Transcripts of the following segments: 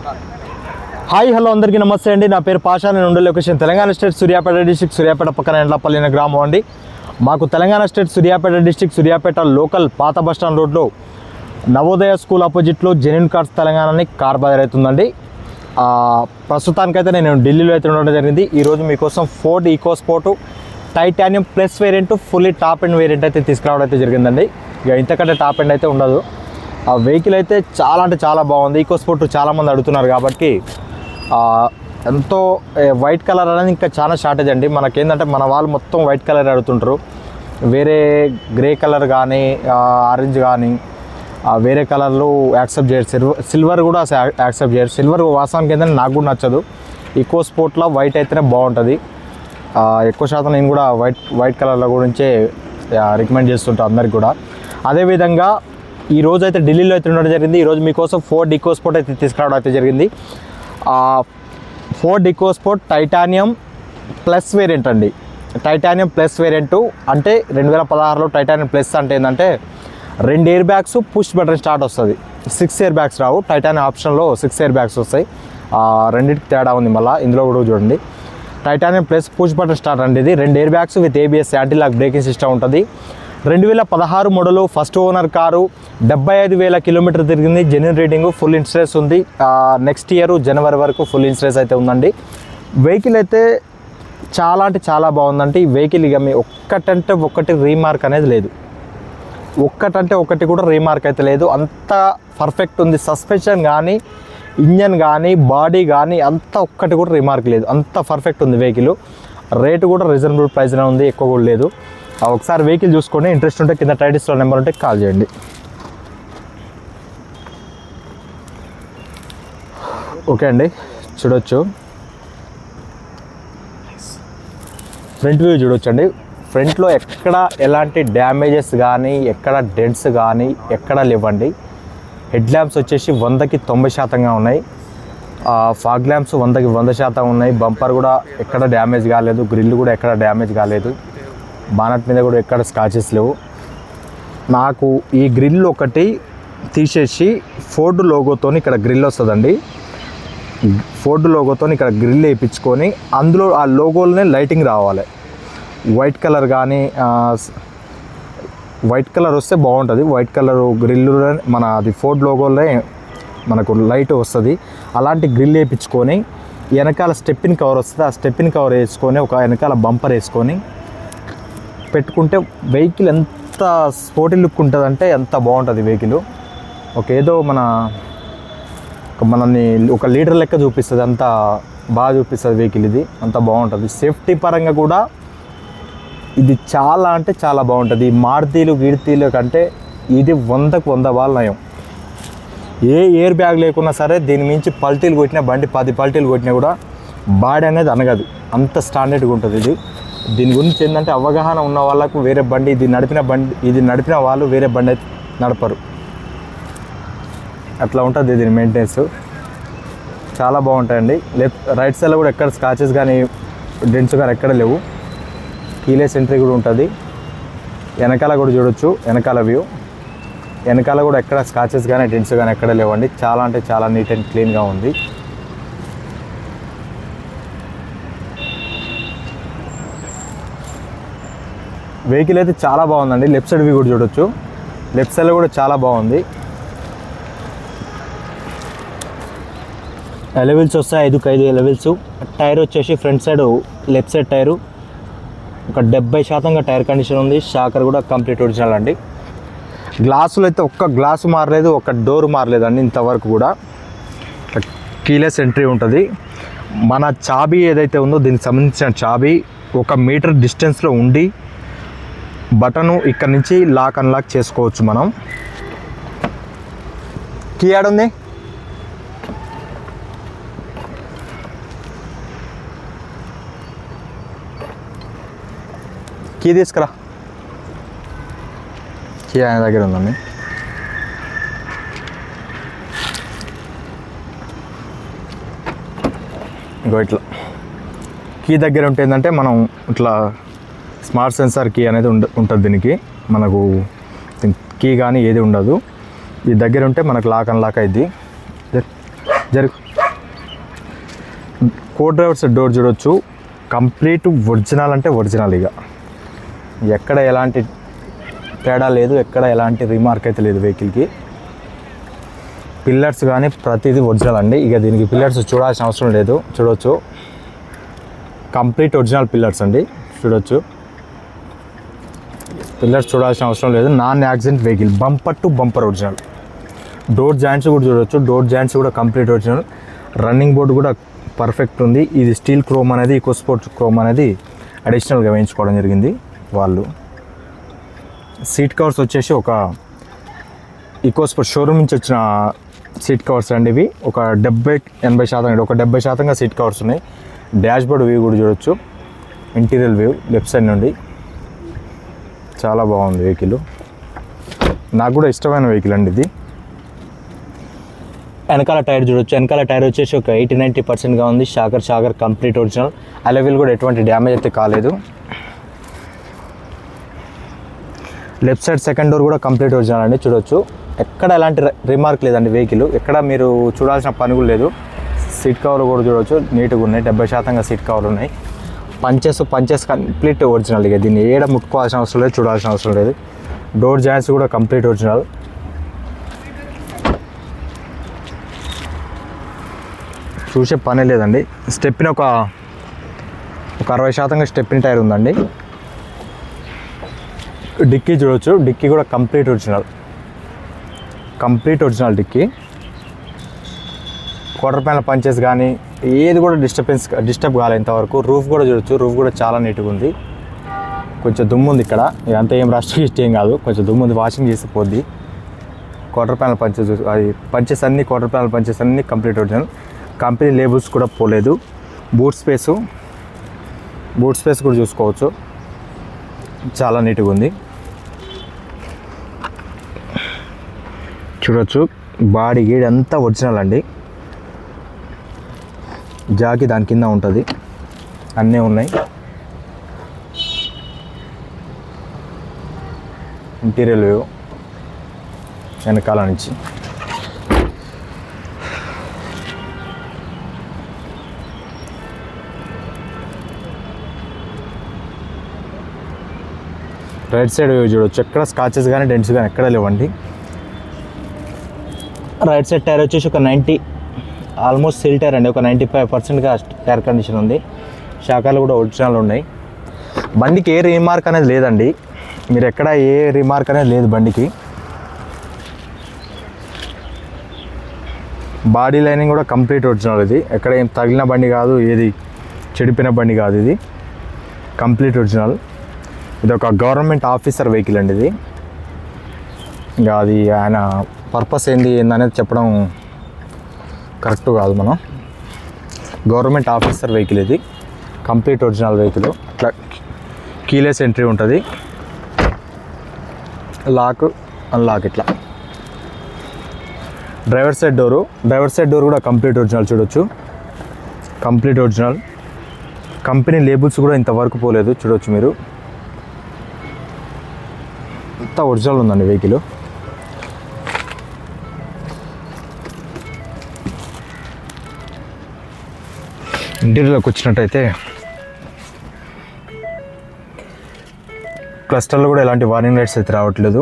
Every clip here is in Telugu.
హాయ్ హలో అందరికీ నమస్తే అండి. నా పేరు పాషా. నేను ఉండే location Telangana state Suryapet district, Suryapet పక్కన ఎండ్లపల్లి అనే గ్రామం అండి. మాకు Telangana state Suryapet district, Suryapet local పాత బస్టాండ్ రోడ్లో నవోదయ స్కూల్ ఆపోజిట్లో జెన్యూన్ కార్స్ తెలంగాణ అని కార్ బజార్ అవుతుందండి. ప్రస్తుతానికైతే నేను ఢిల్లీలో అయితే ఉండడం జరిగింది. ఈరోజు మీకోసం Ford EcoSport titanium plus variant fully top end variant అయితే తీసుకురావడం అయితే జరిగిందండి. ఇక ఇంతకంటే టాప్ ఎండ్ అయితే ఉండదు. ఆ వెహికల్ అయితే చాలా అంటే చాలా బాగుంది. ఈకోస్పోర్ట్ చాలామంది అడుగుతున్నారు కాబట్టి ఎంతో వైట్ కలర్ అనేది ఇంకా చాలా షార్టేజ్ అండి. మనకేంటంటే మన వాళ్ళు మొత్తం వైట్ కలర్ అడుగుతుంటారు. వేరే గ్రే కలర్ కానీ ఆరెంజ్ కానీ వేరే కలర్లు యాక్సెప్ట్ చేయరు. సిల్వర్ కూడా యాక్సెప్ట్ చేయరు. సిల్వర్ వాస్తవానికి ఏంటంటే నాకు కూడా నచ్చదు. ఈకోస్పోర్ట్లో వైట్ అయితేనే బాగుంటుంది. ఎక్కువ శాతం నేను కూడా వైట్ కలర్ల గురించే రికమెండ్ చేస్తుంటాను అందరికి కూడా. అదేవిధంగా ఈరోజు అయితే ఢిల్లీలో అయితే ఉండడం జరిగింది. ఈరోజు మీకోసం ఫోర్డ్ ఈకోస్పోర్ట్ అయితే తీసుకురావడం అయితే జరిగింది. Ford EcoSport titanium plus variant అండి. టైటానియం ప్లస్ వేరియంట్ అంటే 2016లో టైటానియం ప్లస్ అంటే ఏంటంటే 2 air bags push button start వస్తుంది. 6 ఎయిర్ బ్యాగ్స్ రావు. టైటానియం ఆప్షన్లో 6 ఎయిర్ బ్యాగ్స్ వస్తాయి. రెండింటికి తేడా ఉంది. మళ్ళీ ఇందులో కూడా చూడండి, titanium plus push button start అండి. ఇది 2 air bags with ABS anti lock braking system ఉంటుంది. 2016 model, first owner car, 75,000 kilometre తిరిగింది. జెన్యూన్ రీడింగ్, ఫుల్ ఇన్సూరెన్స్ ఉంది. నెక్స్ట్ ఇయర్ జనవరి వరకు ఫుల్ ఇన్సూరెన్స్ అయితే ఉందండి. వెహికల్ అయితే చాలా అంటే చాలా బాగుందండి. ఈ వెహికల్ ఇక మీ ఒక్కటంటే ఒకటి రీమార్క్ అనేది లేదు. ఒక్కటంటే ఒకటి కూడా రీమార్క్ అయితే లేదు. అంత పర్ఫెక్ట్ ఉంది. సస్పెన్షన్ కానీ, ఇంజన్ కానీ, బాడీ కానీ అంత ఒక్కటి కూడా రీమార్క్ లేదు. అంత పర్ఫెక్ట్ ఉంది వెహికల్. రేటు కూడా రీజనబుల్ ప్రైస్లో ఉంది, ఎక్కువ కూడా లేదు. ఒకసారి వెహికల్ చూసుకొని ఇంట్రెస్ట్ ఉంటే కింద టైటిల్స్లో నెంబర్ ఉంటే కాల్ చేయండి. ఓకే అండి, చూడొచ్చు. ఫ్రంట్ వ్యూ చూడొచ్చండి. ఫ్రంట్లో ఎక్కడ ఎలాంటి డ్యామేజెస్ కానీ, ఎక్కడ డెంట్స్ కానీ ఎక్కడ లేవండి. హెడ్ ల్యాంప్స్ వచ్చేసి 100కి 90% ఉన్నాయి. ఫాగ్ ల్యాంప్స్ 100కి 100% ఉన్నాయి. బంపర్ కూడా ఎక్కడ డ్యామేజ్ కాలేదు. గ్రిల్ కూడా ఎక్కడ డ్యామేజ్ కాలేదు. బానట్ మీద కూడా ఎక్కడ స్కాచెస్ లేవు. నాకు ఈ గ్రిల్ ఒకటి తీసేసి ఫోర్డ్ లోగోతో ఇక్కడ గ్రిల్ వస్తుందండి. ఫోర్డ్ లోగోతో ఇక్కడ గ్రిల్ వేయించుకొని అందులో ఆ లోగోలోనే లైటింగ్ రావాలి. వైట్ కలర్ కానీ వైట్ కలర్ వస్తే బాగుంటుంది. వైట్ కలర్ గ్రిల్ మన అది ఫోర్డ్ లోగోలోనే మనకు లైట్ వస్తుంది. అలాంటి గ్రిల్ వేయించుకొని వెనకాల స్టెప్పిన్ కవర్ వస్తుంది. ఆ స్టెప్పిన్ కవర్ వేసుకొని ఒక వెనకాల బంపర్ వేసుకొని పెట్టుకుంటే వెహికల్ ఎంత స్పోర్టీ లుక్ ఉంటుందంటే ఎంత బాగుంటుంది వెహికల్. ఏదో మనల్ని ఒక లీటర్ లెక్క చూపిస్తుంది. అంత బాగా చూపిస్తుంది వెహికల్. ఇది అంత బాగుంటుంది. సేఫ్టీ పరంగా కూడా ఇది చాలా అంటే చాలా బాగుంటుంది. మారుతీలు గిడ్తీలు కంటే ఇది 100కు 100 బాల్ నయం. ఏ ఎయిర్ బ్యాగ్ లేకున్నా సరే దీని మించి పల్టీలు కొట్టినా, బండి 10 పల్టీలు కొట్టినా కూడా బాడీ అనేది అనగదు. అంత స్టాండర్డ్గా ఉంటుంది ఇది. దీని గురించి ఏంటంటే అవగాహన ఉన్న వాళ్ళకు వేరే బండి ఇది నడిపిన వాళ్ళు వేరే బండి అయితే నడపరు. అట్లా ఉంటుంది దీని మెయింటెనెన్స్. చాలా బాగుంటాయండి. రైట్ సైడ్లో కూడా ఎక్కడ స్కాచెస్ కానీ డెంట్స్ కానీ ఎక్కడ లేవు. కీలెస్ ఎంట్రీ కూడా ఉంటుంది. వెనకాల కూడా చూడొచ్చు. వెనకాల వ్యూ, వెనకాల కూడా ఎక్కడ స్కాచెస్ కానీ డెంట్స్ కానీ ఎక్కడ లేవండి. చాలా అంటే చాలా నీట్ అండ్ క్లీన్గా ఉంది. వెహికల్ అయితే చాలా బాగుందండి. లెఫ్ట్ సైడ్ వ్యూ కూడా చూడొచ్చు. లెఫ్ట్ సైడ్లో కూడా చాలా బాగుంది. ఎలవెల్స్ వస్తాయి, 5కి 5 ఎలవెల్స్. టైర్ వచ్చేసి front side left side tyre ఒక 70% టైర్ కండిషన్ ఉంది. షాకర్ కూడా కంప్లీట్ ఒరిజినల్ అండి. గ్లాసులు అయితే ఒక్క గ్లాసు మారలేదు, ఒక డోర్ మారలేదు అండి ఇంతవరకు కూడా. కీలెస్ ఎంట్రీ ఉంటుంది. మన చాబీ ఏదైతే ఉందో దీనికి సంబంధించిన చాబీ 1 మీటర్ డిస్టెన్స్లో ఉండి బటను ఇక్కడ నుంచి లాక్ అన్లాక్ చేసుకోవచ్చు మనం. కీ యాడ్ ఉంది. కీ తీసుకురా. కీ ఆయన దగ్గర ఉందండి. ఇంకో ఇట్లా కీ దగ్గర ఉంటే ఏంటంటే మనం ఇట్లా స్మార్ట్ సెన్సార్ కీ అనేది ఉంటుంది దీనికి. మనకు కీ కానీ ఏది ఉండదు. ఈ దగ్గర ఉంటే మనకు లాక్ అన్లాక్ అయింది. కో డ్రైవర్ సైడ్ డోర్ చూడొచ్చు, కంప్లీట్ ఒరిజినల్ అంటే ఒరిజినల్. ఇక ఎక్కడ ఎలాంటి తేడా లేదు, ఎక్కడ ఎలాంటి రిమార్క్ అయితే లేదు వెహికల్కి. పిల్లర్స్ కానీ ప్రతిదీ ఒరిజినల్ అండి. ఇక దీనికి పిల్లర్స్ చూడాల్సిన అవసరం లేదు, చూడవచ్చు కంప్లీట్ ఒరిజినల్ పిల్లర్స్ అండి. చూడవచ్చు పిల్లర్స్ చూడాల్సిన అవసరం లేదు. Non accident vehicle, bumper to bumper original. Door joints కూడా చూడవచ్చు, డోర్ జాయింట్స్ కూడా కంప్లీట్ ఒరిజినల్. రన్నింగ్ బోర్డు కూడా పర్ఫెక్ట్ ఉంది. ఇది స్టీల్ క్రోమ్ అనేది, ఈకో స్పోర్ట్ క్రోమ్ అనేది అడిషనల్గా వేయించుకోవడం జరిగింది వాళ్ళు. సీట్ కవర్స్ వచ్చేసి ఒక ఈకో స్పోర్ట్ షోరూమ్ నుంచి వచ్చిన సీట్ కవర్స్ అండి ఇవి. ఒక 70-80% ఒక 70%గా సీట్ కవర్స్ ఉన్నాయి. డాష్ బోర్డ్ వ్యూ కూడా చూడొచ్చు, ఇంటీరియర్ వ్యూ లెఫ్ట్ సైడ్ నుండి. చాలా బాగుంది వెహికల్, నాకు కూడా ఇష్టమైన వెహికల్ అండి ఇది. వెనకాల టైర్ చూడొచ్చు, వెనకాల టైర్ వచ్చేసి ఒక 80-90%గా ఉంది. Shocker complete original. అలవీల్ కూడా ఎటువంటి డ్యామేజ్ అయితే కాలేదు. లెఫ్ట్ సైడ్ సెకండ్ డోర్ కూడా కంప్లీట్ ఒరిజినల్ అండి. చూడొచ్చు ఎక్కడ ఎలాంటి రిమార్క్ లేదండి వెహికల్, ఎక్కడ మీరు చూడాల్సిన పని కూడా లేదు. సీట్ కవర్లు కూడా చూడవచ్చు నీట్గా ఉన్నాయి, 70%గా సీట్ కవర్లు ఉన్నాయి. Punches complete original. ఇక దీన్ని ఏడ ముట్టుకోవాల్సిన అవసరం లేదు, చూడాల్సిన అవసరం లేదు. డోర్ జాయింట్స్ కూడా కంప్లీట్ ఒరిజినల్. చూసే పనే లేదండి. స్టెప్ని ఒక 60%గా స్టెప్ని టైర్ ఉందండి. డిక్కీ చూడవచ్చు, డిక్కీ కూడా complete original dicky. Quarter panel punches కానీ ఏది కూడా డిస్టర్బ్ కాలేదు ఇంతవరకు. రూఫ్ కూడా చూడొచ్చు, రూఫ్ కూడా చాలా నీట్గా ఉంది. కొంచెం దుమ్ము ఉంది ఇక్కడ, ఇదంతా ఏం రస్ట్ ఏం కాదు, కొంచెం దుమ్ము ఉంది, వాషింగ్ చేసి పోద్ది. క్వార్టర్ ప్యానల్ పంచెస్ అది పంచెస్ అన్నీ, క్వార్టర్ ప్యానల్ పంచెస్ అన్నీ కంప్లీట్ ఒరిజినల్. కంపెనీ లేబుల్స్ కూడా పోలేదు. బూట్ స్పేస్ కూడా చూసుకోవచ్చు, చాలా నీట్గా ఉంది. చూడొచ్చు బాడీ గీడ్ అంతా ఒరిజినల్ అండి. జాకీ దాని కింద ఉంటుంది, అన్నీ ఉన్నాయి. ఇంటీరియర్ వ్యూ వెనకాల నుంచి. రైట్ సైడ్ వ్యూ చూడవచ్చు, ఎక్కడ స్కాచెస్ కానీ డెంట్స్ కానీ ఎక్కడ లేవండి. రైట్ సైడ్ టైర్ వచ్చేసి ఒక 90 ఆల్మోస్ట్ సిల్ టైర్ అండి, ఒక 95%గా టైర్ కండిషన్ ఉంది. షాకాలు కూడా ఒరిజినల్ ఉన్నాయి. బండికి ఏ రీమార్క్ అనేది లేదండి, మీరు ఎక్కడ ఏ రీమార్క్ అనేది లేదు బండికి. బాడీ లైనింగ్ కూడా కంప్లీట్ ఒరిజినల్. ఇది ఎక్కడ ఏం తగిలిన బండి కాదు, ఏది చెడిపోయిన బండి కాదు, ఇది కంప్లీట్ ఒరిజినల్. ఇది ఒక గవర్నమెంట్ ఆఫీసర్ వెహికల్ అండి ఇది. ఇంకా అది ఆయన పర్పస్ ఏందనేది చెప్పడం కరెక్ట్ కాదు. మనం గవర్నమెంట్ ఆఫీసర్ వెహికల్ ఇది, కంప్లీట్ ఒరిజినల్ వెహికల్. ఇట్లా కీలెస్ ఎంట్రీ ఉంటుంది, లాక్ అన్లాక్. ఇట్లా డ్రైవర్ సైడ్ డోర్ కూడా కంప్లీట్ ఒరిజినల్. చూడొచ్చు కంప్లీట్ ఒరిజినల్. కంపెనీ లేబుల్స్ కూడా ఇంతవరకు పోలేదు, చూడొచ్చు మీరు. అంతా ఒరిజినల్ ఉందండి వెహికల్. ఇంటీరియర్లోకి వచ్చినట్టయితే క్లస్టర్లో కూడా ఎలాంటి వార్నింగ్ లైట్స్ అయితే రావట్లేదు.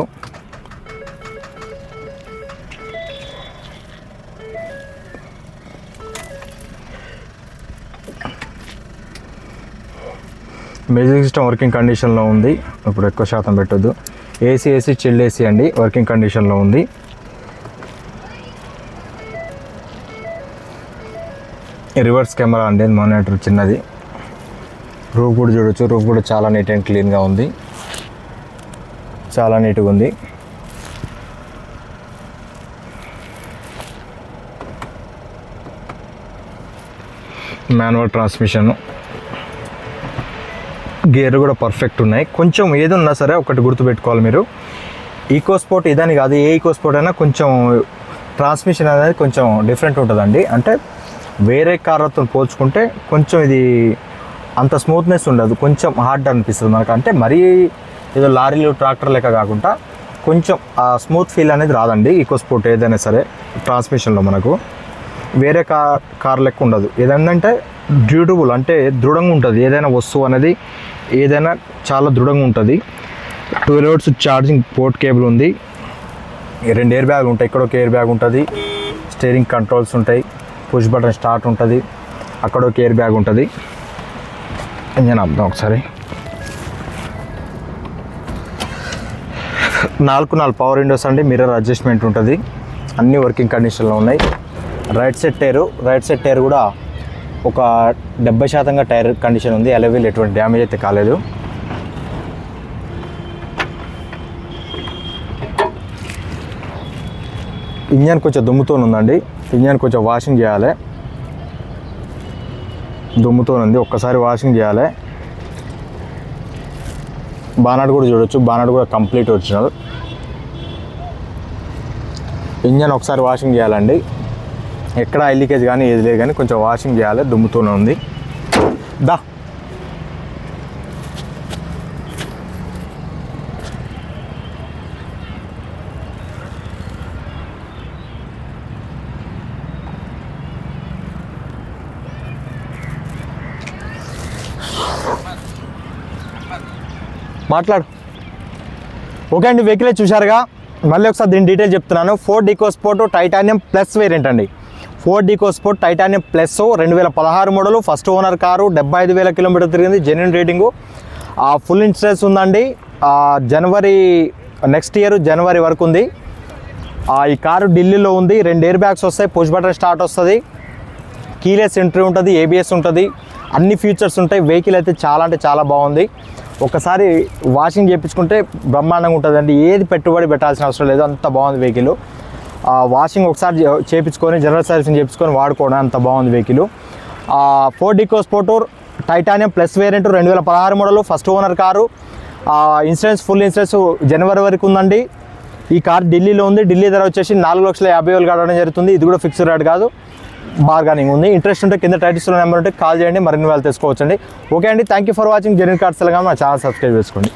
మ్యూజిక్ సిస్టమ్ వర్కింగ్ కండిషన్లో ఉంది, ఇప్పుడు ఎక్కువ శాతం పెట్టొద్దు. ఏసీ చిల్డ్ ఏసీ అండి, వర్కింగ్ కండిషన్లో ఉంది. రివర్స్ కెమెరా అండి, మానిటర్ చిన్నది. రూఫ్ కూడా చూడొచ్చు, రూఫ్ కూడా చాలా నీట్ అండ్ క్లీన్గా ఉంది, చాలా నీట్గా ఉంది. మాన్యువల్ ట్రాన్స్మిషన్, గేర్ కూడా పర్ఫెక్ట్ ఉన్నాయి. కొంచెం ఏది ఉన్నా సరే ఒకటి గుర్తుపెట్టుకోవాలి మీరు, ఈకో స్పోర్ట్ ఇదని కాదు, ఏ ఈకో స్పోర్ట్ అయినా కొంచెం ట్రాన్స్మిషన్ అనేది కొంచెం డిఫరెంట్ ఉంటుందండి. అంటే వేరే కార్లతో పోల్చుకుంటే కొంచెం ఇది అంత స్మూత్నెస్ ఉండదు, కొంచెం హార్డ్ అనిపిస్తుంది మనకు. అంటే మరీ ఏదో లారీలు ట్రాక్టర్ లెక్క కాకుండా కొంచెం ఆ స్మూత్ ఫీల్ అనేది రాదండి ఈకో స్పోర్ట్ ఏదైనా సరే ట్రాన్స్మిషన్లో మనకు. వేరే కార్ లెక్క ఉండదు. ఏదంటే డ్యూరబుల్, అంటే దృఢంగా ఉంటుంది. ఏదైనా వస్తువు అనేది ఏదైనా చాలా దృఢంగా ఉంటుంది. 12 volts ఛార్జింగ్ పోర్ట్ కేబుల్ ఉంది. 2 ఎయిర్ బ్యాగులు ఉంటాయి. ఇక్కడ ఒక ఎయిర్ బ్యాగ్ ఉంటుంది. స్టీరింగ్ కంట్రోల్స్ ఉంటాయి. పుష్ బటన్ స్టార్ట్ ఉంటుంది. అక్కడ ఒక ఎయిర్ బ్యాగ్ ఉంటుంది. ఇంజన్ అర్థం ఒకసారి. 4 పవర్ విండోస్ అండి. మిర్రర్ అడ్జస్ట్మెంట్ ఉంటుంది. అన్నీ వర్కింగ్ కండిషన్లో ఉన్నాయి. రైట్ సైడ్ టైర్ కూడా ఒక 70% టైర్ కండిషన్ ఉంది. అలవీల్ ఎటువంటి డ్యామేజ్ అయితే కాలేదు. ఇంజన్ కొంచెం దుమ్ముతో ఉందండి. ఇంజన్ కొంచెం వాషింగ్ చేయాలి. దుమ్ముతో ఉంది, ఒక్కసారి వాషింగ్ చేయాలి. బానట్ కూడా చూడొచ్చు. బానట్ కూడా కంప్లీట్ ఒరిజినల్. ఇంజన్ ఒకసారి వాషింగ్ చేయాలండి. ఎక్కడ ఆయిల్ లీకేజ్ కానీ ఏది లేదు, కానీ కొంచెం వాషింగ్ చేయాలి. దుమ్ముతూనే ఉంది. దా మాట్లాడు. ఓకే అండి, వెహికల్ చూశారుగా. మళ్ళీ ఒకసారి దీని డీటెయిల్ చెప్తున్నాను. Ford EcoSport titanium plus variant అండి. Ford EcoSport titanium plus 2016 model, first owner car, 75,000 kilometre తిరిగింది. Genuine rating. ఫుల్ ఇన్సూరెన్స్ ఉందండి. నెక్స్ట్ ఇయర్ జనవరి వరకు ఉంది. ఈ కారు ఢిల్లీలో ఉంది. 2 ఎయిర్ బ్యాగ్స్ వస్తాయి. పుష్ బటన్ స్టార్ట్ వస్తుంది. కీలెస్ ఎంట్రీ ఉంటుంది. ఏబిఎస్ ఉంటుంది. అన్ని ఫీచర్స్ ఉంటాయి. వెహికల్ అయితే చాలా అంటే చాలా బాగుంది. ఒకసారి వాషింగ్ చేయించుకుంటే బ్రహ్మాండంగా ఉంటుందండి. ఏది పెట్టుబడి పెట్టాల్సిన అవసరం లేదు, అంత బాగుంది వెహికల్. వాషింగ్ ఒకసారి చేయించుకొని జనరల్ సర్వీసింగ్ చేయించుకొని వాడుకోవడం అంత బాగుంది vehicle. Ford EcoSport titanium plus variant 2016 model, first owner car. Insurance full insurance జనవరి వరకు ఉందండి. ఈ కార్ ఢిల్లీలో ఉంది. ఢిల్లీ ధర వచ్చేసి 4,50,000 కట్టడం జరుగుతుంది. ఇది కూడా ఫిక్స్డ్ రేట్ కాదు, బార్గెనింగ్ ఉంది. ఇంట్రెస్ట్ ఉంటే కింద టైటిల్స్లో నెంబర్ ఉంటే కాల్ చేయండి, మరిన్ని వాళ్ళు తెలుసుకోవచ్చండి. ఓకే అండి, thank you for watching genuine cars Telangana. మా ఛానల్ సబ్స్క్రైబ్ చేసుకోండి.